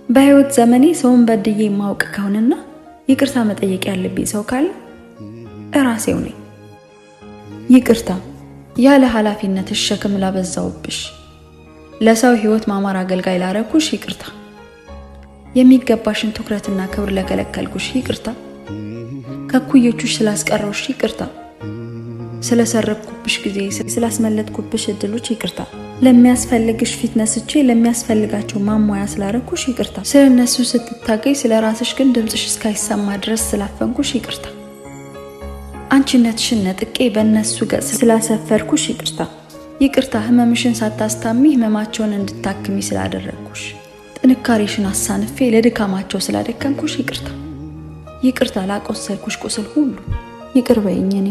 በህይወት ዘመኔ ሰውን በድዬ ማውቅ ከሆነና ይቅርታ መጠየቅ ያለብኝ ሰው ካለ እራሴው ነኝ። ይቅርታ ያለ ኃላፊነትሽ ሸክም ላበዛውብሽ፣ ለሰው ህይወት ማማር አገልጋይ ላረኩሽ ይቅርታ። የሚገባሽን ትኩረትና ክብር ለከለከልኩሽ ይቅርታ። ከኩዮቹሽ ስላስቀረውሽ ይቅርታ። ስለሰረብኩብሽ ጊዜ ስላስመለጥኩብሽ እድሎች ይቅርታ። ለሚያስፈልግሽ ፊት ነስቼ ለሚያስፈልጋቸው ማሟያ ስላረኩሽ ይቅርታ። ስለነሱ ስትታገይ ስለራስሽ ግን ድምጽሽ እስካይሰማ ድረስ ስላፈንኩሽ ይቅርታ። አንቺነትሽን ነጥቄ በእነሱ ገጽ ስላሰፈርኩሽ ይቅርታ። ይቅርታ ህመምሽን ሳታስታሚ ህመማቸውን እንድታክሚ ስላደረግኩሽ፣ ጥንካሬሽን አሳንፌ ለድካማቸው ስላደከምኩሽ ይቅርታ። ይቅርታ ላቆሰልኩሽ ቁስል ሁሉ ይቅር በይኝ እኔ